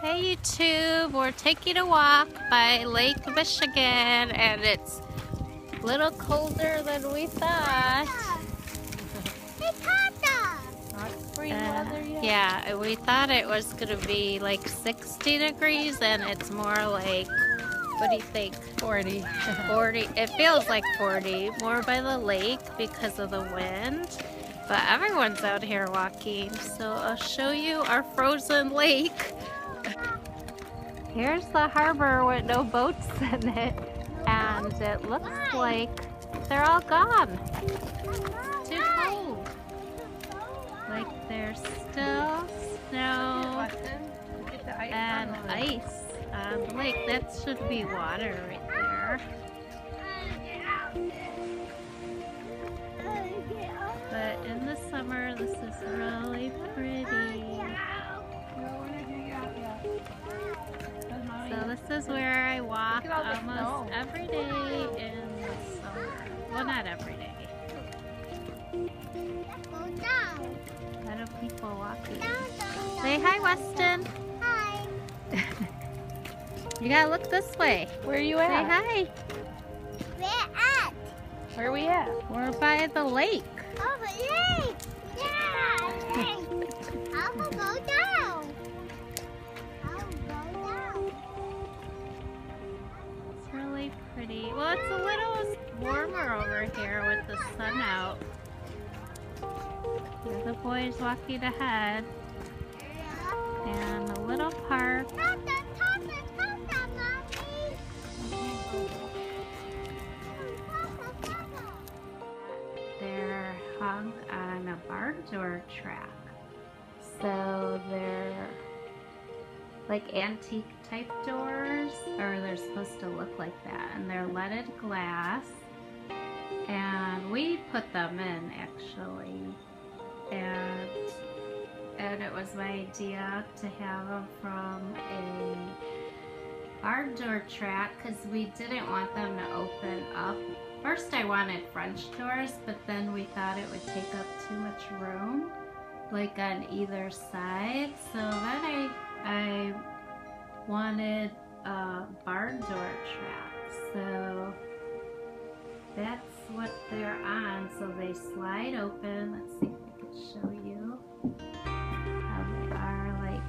Hey YouTube, we're taking a walk by Lake Michigan and it's a little colder than we thought. It's hotter. Not spring weather yet. Yeah, we thought it was going to be like 60 degrees and it's more like, what do you think? 40. 40. It feels like 40, more by the lake because of the wind. But everyone's out here walking, so I'll show you our frozen lake. Here's the harbor with no boats in it, and it looks like they're all gone. It's too cold. Like there's still snow and ice on the lake. That should be water right there. But in the summer, this is really pretty. So this is where I walk almost every day in the summer. Well, not every day. A lot of people walking. Say hi, Weston. Hi. You gotta look this way. Where are you Say at? hi. Where at? Where are we at? We're by the lake. Oh, lake. Yeah, lake. I will go down. I will go down. It's really pretty. Well, it's a little warmer over here with the sun out. Here the boys walking ahead. And a little park. They're hung on a barn door track. So they're like antique type doors, or they're supposed to look like that, and they're leaded glass, and we put them in actually, and it was my idea to have them from a barn door track because we didn't want them to open up. First I wanted French doors, but then we thought it would take up too much room, like on either side. So then I wanted a barn door track. So that's what they're on. So they slide open. Let's see if I can show you how they are. Like,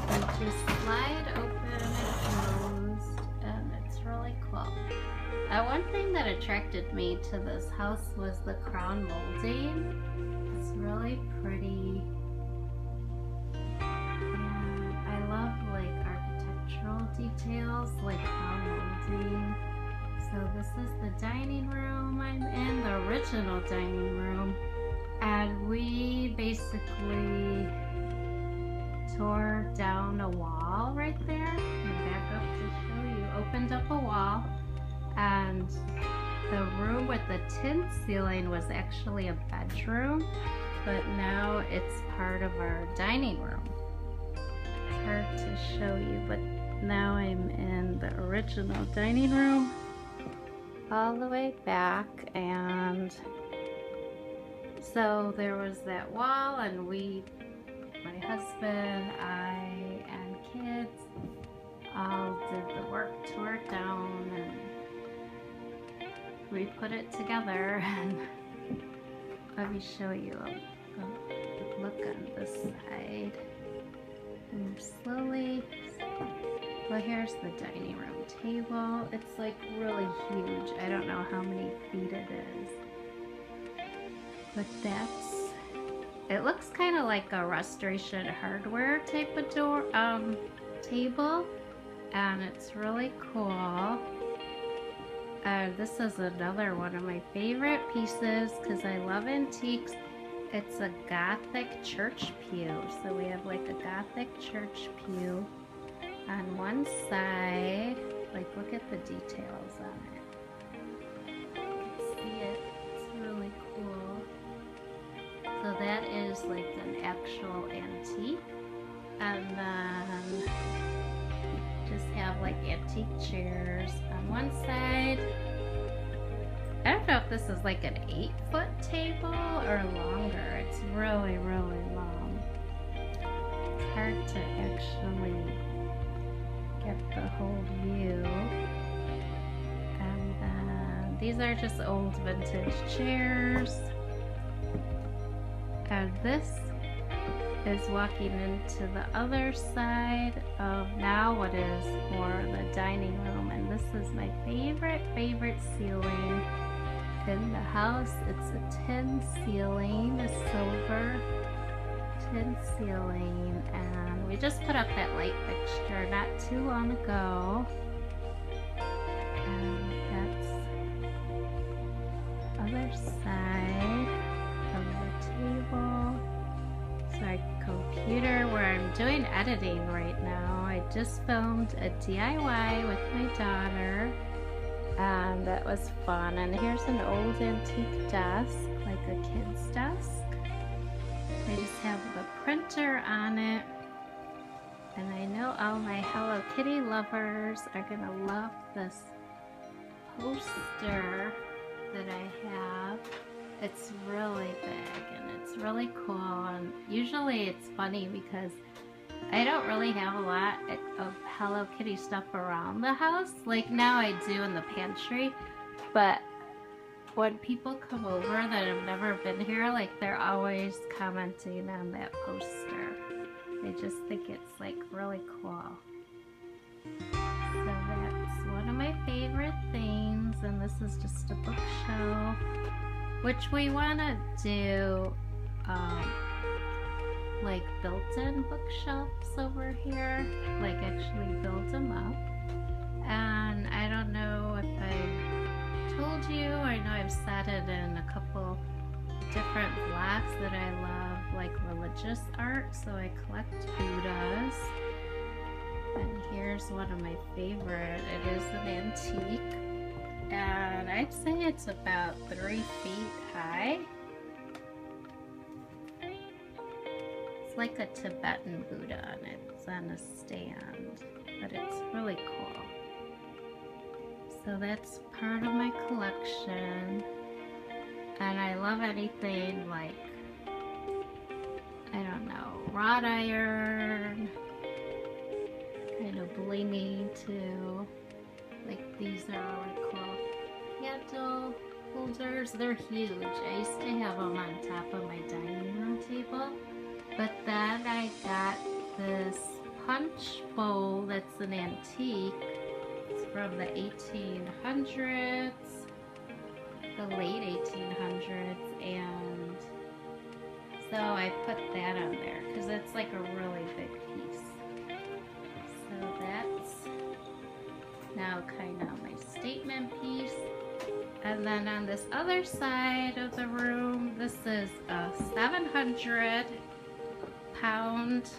they just slide open and closed, and it's really cool. One thing that attracted me to this house was the crown molding. It's really pretty. And I love like architectural details like crown molding. So this is the dining room I'm in, the original dining room. And we basically tore down a wall right there. And back up to show you. Opened up a wall. And the room with the tin ceiling was actually a bedroom, but now it's part of our dining room. It's hard to show you, but now I'm in the original dining room all the way back. And so there was that wall, and we, my husband, I, and kids all did the work, tore it down, and we put it together. And let me show you a look on this side. And slowly, well, here's the dining room table. It's like really huge. I don't know how many feet it is, but it looks kind of like a Restoration Hardware type of door table, and it's really cool. This is another one of my favorite pieces because I love antiques. It's a Gothic church pew. So we have like a Gothic church pew on one side. Like, look at the details on it. You can see it. It's really cool. So that is like an actual antique. And then just have like antique chairs on one side. I don't know if this is like an 8-foot table or longer. It's really, really long. It's hard to these are just old vintage chairs. And this is walking into the other side of now what is more the dining room. And this is my favorite ceiling in the house. It's a tin ceiling, a silver tin ceiling, and we just put up that light fixture not too long ago. And that's other side of the table. So our computer where I'm doing editing right now. I just filmed a DIY with my daughter, and that was fun. And here's an old antique desk, like a kid's desk. I just have the printer on it, and I know all my Hello Kitty lovers are gonna love this poster that I have. It's really big and it's really cool, and usually it's funny because I don't really have a lot of Hello Kitty stuff around the house. Like now I do in the pantry, but when people come over that have never been here, like they're always commenting on that poster. They just think it's like really cool. So that's one of my favorite things, and this is just a bookshelf, which we want to do like built-in bookshelves over here, like actually build them up. And I don't know if I told you, I know I've said it in a couple different vlogs that I love like religious art, so I collect Buddhas. And here's one of my favorite. It is an antique, and I'd say it's about 3 feet high. It's like a Tibetan Buddha, and it's on a stand, but it's really cool. So that's part of my collection, and I love anything like, I don't know, wrought iron, kind of blingy too. Like these are really cool candle holders. They're huge. I used to have them on top of my dining room table, but then I got this punch bowl that's an antique. It's from the 1800s, the late 1800s, and so I put that on there because it's like a really big piece. So that's now kind of my statement piece. And then on this other side of the room, this is a 700-pound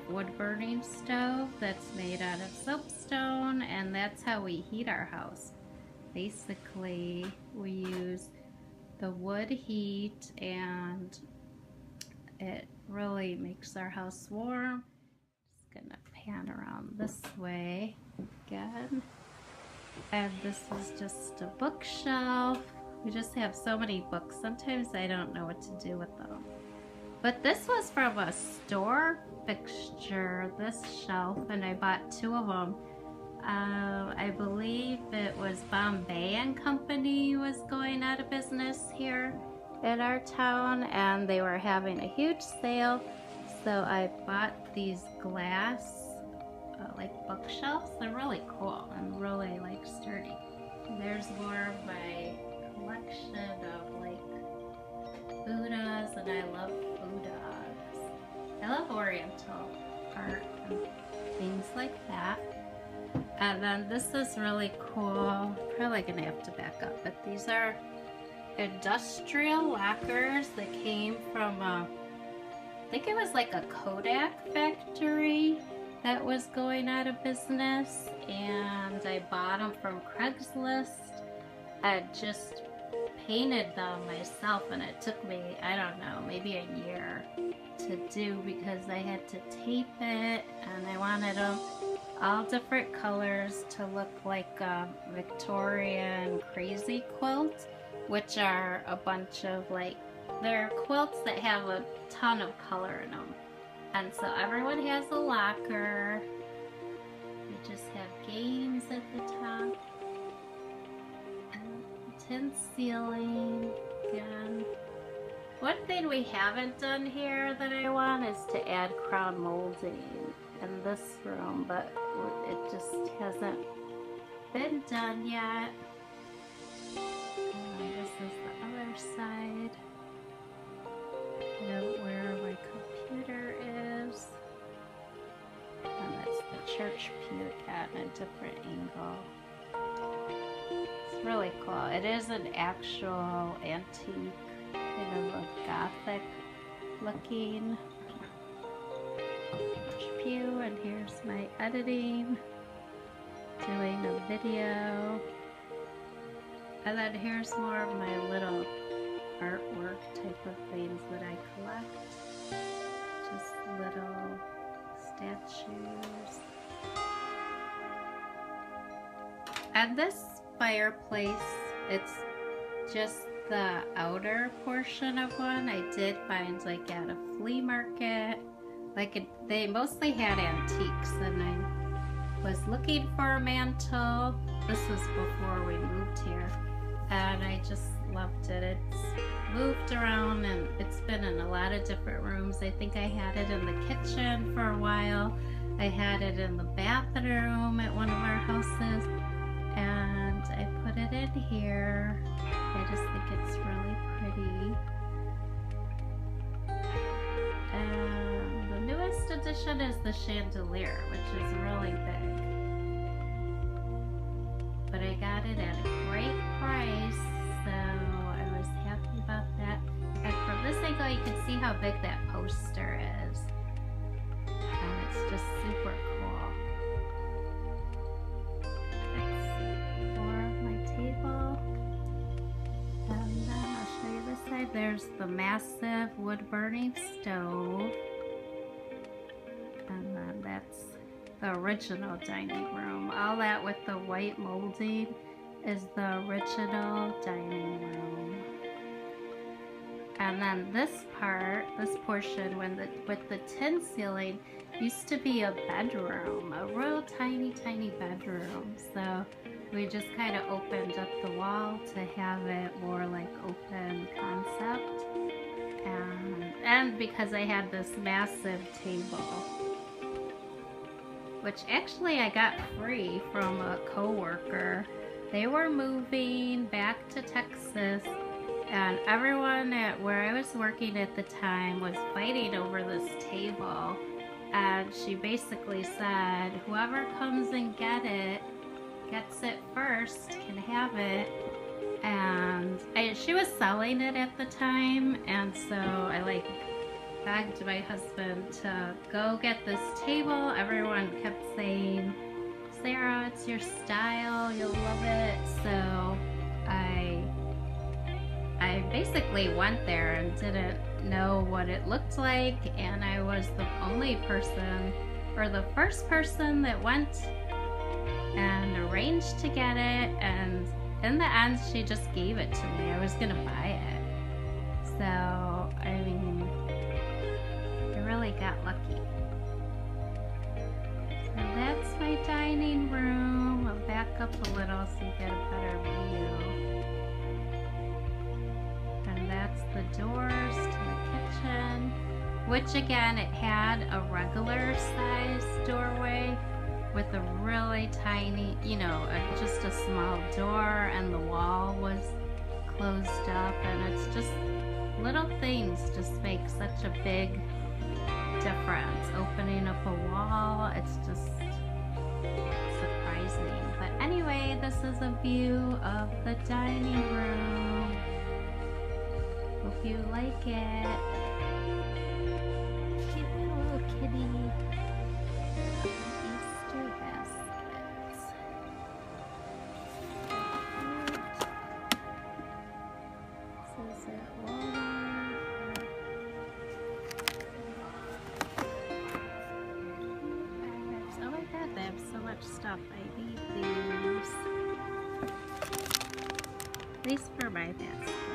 wood burning stove that's made out of soapstone, and that's how we heat our house. Basically, we use the wood heat, and it really makes our house warm. Just gonna pan around this way again. And this is just a bookshelf. We just have so many books. Sometimes I don't know what to do with them. But this was from a store fixture, this shelf, and I bought 2 of them. I believe it was Bombay and Company was going out of business here in our town, and they were having a huge sale. So I bought these glass like bookshelves. They're really cool and really like sturdy. There's more of my collection of like Buddhas, and I love Buddhas. I love Oriental art and things like that. And then this is really cool. Probably gonna have to back up, but these are industrial lockers that came from I think it was like a Kodak factory that was going out of business, and I bought them from Craigslist. I just painted them myself, and it took me, I don't know, maybe a year to do because I had to tape it, and I wanted them all different colors to look like a Victorian crazy quilt, which are a bunch of like, they're quilts that have a ton of color in them. And so everyone has a locker. We just have games at the top. Tin ceiling again. One thing we haven't done here that I want is to add crown molding in this room, but it just hasn't been done yet. This is the other side of where my computer is. And that's the church pew at a different angle. It's really cool. It is an actual antique, kind of a gothic looking church pew. And here's my editing, doing a video. And then here's more of my little artwork type of things that I collect. Just little statues. And this fireplace, it's just the outer portion of one I did find like at a flea market. Like they mostly had antiques, and I was looking for a mantle. This was before we moved here, and I just loved it. It's moved around and it's been in a lot of different rooms. I think I had it in the kitchen for a while. I had it in the bathroom at one of our houses, and I put it in here. I just think it's really pretty. And the newest addition is the chandelier, which is really big. But I got it at a great price, so I was happy about that. And from this angle, you can see how big that poster is. And it's just super cool. That's more of my table. And then I'll show you this side. There's the massive wood-burning stove. And then that's the original dining room. All that with the white molding is the original dining room. And then this part, this portion with the tin ceiling used to be a bedroom, a real tiny bedroom. So we just kind of opened up the wall to have it more like open concept. And because I had this massive table, which actually I got free from a co-worker. They were moving back to Texas, and everyone at where I was working at the time was fighting over this table. And she basically said, whoever comes and gets it first, can have it. And she was selling it at the time, and so I begged my husband to go get this table. Everyone kept saying, Sarah, it's your style, you'll love it. So I basically went there and didn't know what it looked like, and I was the only person, or the first person that went and arranged to get it, and in the end she just gave it to me. I was gonna buy it. So, I mean, really got lucky. So that's my dining room. I'll back up a little so you get a better view. And that's the doors to the kitchen, which again, it had a regular size doorway with a really tiny, just a small door, and the wall was closed up, and it's just little things just make such a big difference. Opening up a wall, it's just surprising. But anyway, this is a view of the dining room. Hope you like it. Cute little kitty. Easter baskets. This is at Walmart. Oh my god, they have so much stuff. I need these. At least for my basket.